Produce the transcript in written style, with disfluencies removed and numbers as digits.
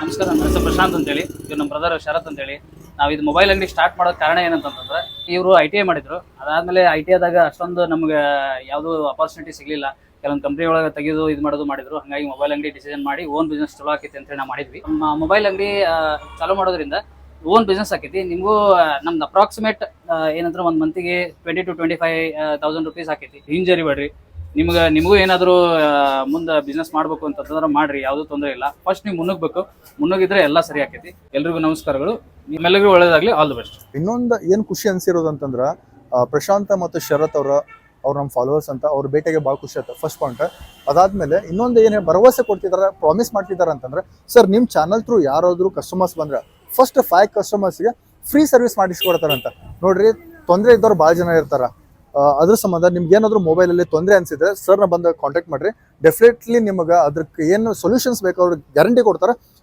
ನಮಸ್ಕಾರ, ನನ್ನ ಹೆಸರು ಪ್ರಶಾಂತ್ ಅಂತೇಳಿ. ಇವ್ರು ನಮ್ಮ ಬ್ರದರ್ ಶರತ್ ಅಂತೇಳಿ. ನಾವು ಇದು ಮೊಬೈಲ್ ಅಂಗಡಿ ಸ್ಟಾರ್ಟ್ ಮಾಡೋದು ಕಾರಣ ಏನಂತಂದ್ರೆ, ಇವರು ITI ಮಾಡಿದ್ರು. ಅದಾದ್ಮೇಲೆ ITI ಆದಾಗ ಅಷ್ಟೊಂದು ನಮ್ಗೆ ಯಾವುದು ಅಪಾರ್ಚುನಿಟಿ ಸಿಗಲಿಲ್ಲ. ಕೆಲವೊಂದು ಕಂಪ್ನಿ ಒಳಗೆ ತೆಗೆದು ಇದು ಮಾಡಿದ್ರು. ಹಾಗಾಗಿ ಮೊಬೈಲ್ ಅಂಗಡಿ ಡಿಸಿಷನ್ ಮಾಡಿ ಓನ್ ಬಿಸ್ನೆಸ್ ಚಲೋ ಆಕೈತಿ ಅಂತೇಳಿ ನಾವು ಮಾಡಿದ್ವಿ. ನಮ್ಮ ಮೊಬೈಲ್ ಅಂಗಡಿ ಚಾಲೂ ಮಾಡೋದ್ರಿಂದ ಓನ್ ಬಿಸ್ನೆಸ್ ಆಕೈತಿ. ನಿಮಗೂ ನಮ್ದು ಅಪ್ರಾಕ್ಸಿಮೇಟ್ ಏನಂದ್ರೆ ಒಂದು ಮಂತಿಗೆ 20 to 25,000 rupees ಆಕೈತಿ. ಹಿಂಜರಿ ಬೇಡ್ರಿ. ನಿಮಗೂ ಏನಾದರೂ ಮುಂದೆ ಬಿಸ್ನೆಸ್ ಮಾಡ್ಬೇಕು ಅಂತಂದ್ರೆ ಮಾಡ್ರಿ, ಯಾವುದೂ ತೊಂದರೆ ಇಲ್ಲ. ಫಸ್ಟ್ ನೀವು ಮುನ್ನುಗ್ಗಿದ್ರೆ ಎಲ್ಲ ಸರಿ ಆಕೈತಿ. ಎಲ್ರಿಗೂ ನಮಸ್ಕಾರಗಳು. ನಿಮ್ಮೆಲ್ಲರಿಗೂ ಒಳ್ಳೇದಾಗ್ಲಿ. All the best. ಇನ್ನೊಂದು ಏನು ಖುಷಿ ಅನ್ಸಿರೋದು ಅಂತಂದ್ರೆ ಪ್ರಶಾಂತ ಮತ್ತು ಶರತ್ ಅವ್ರು ನಮ್ಮ ಫಾಲೋವರ್ಸ್ ಅಂತ ಅವ್ರ ಭೇಟಿಗೆ ಭಾಳ ಖುಷಿ ಆಯ್ತು. First point. ಅದಾದ್ಮೇಲೆ ಇನ್ನೊಂದು ಏನು ಭರವಸೆ ಕೊಡ್ತಿದ್ದಾರೆ, ಪ್ರಾಮಿಸ್ ಮಾಡ್ತಿದ್ದಾರೆ ಅಂತಂದ್ರೆ, ಸರ್ ನಿಮ್ಮ ಚಾನಲ್ ಥ್ರೂ ಯಾರಾದರೂ ಕಸ್ಟಮರ್ಸ್ ಬಂದ್ರೆ ಫಸ್ಟ್ 5 ಕಸ್ಟಮರ್ಸ್ಗೆ ಫ್ರೀ ಸರ್ವಿಸ್ ಮಾಡಿಸ್ಕೊಡ್ತಾರಂತ. ನೋಡ್ರಿ, ತೊಂದರೆ ಇದ್ದವ್ರು ಭಾಳ ಜನ ಇರ್ತಾರ. ಅದ್ರ ಸಂಬಂಧ ನಿಮ್ಗೆ ಏನಾದರೂ ಮೊಬೈಲಲ್ಲಿ ತೊಂದರೆ ಅನ್ಸಿದ್ರೆ ಸರ್ನ ಬಂದು ಕಾಂಟ್ಯಾಕ್ಟ್ ಮಾಡ್ರಿ. ಡೆಫಿನೆಟ್ಲಿ ನಿಮಗೆ ಅದಕ್ಕೆ ಏನು ಸೊಲ್ಯೂಷನ್ಸ್ ಬೇಕು ಅವ್ರಿಗೆ ಗ್ಯಾರಂಟಿ ಕೊಡ್ತಾರೆ.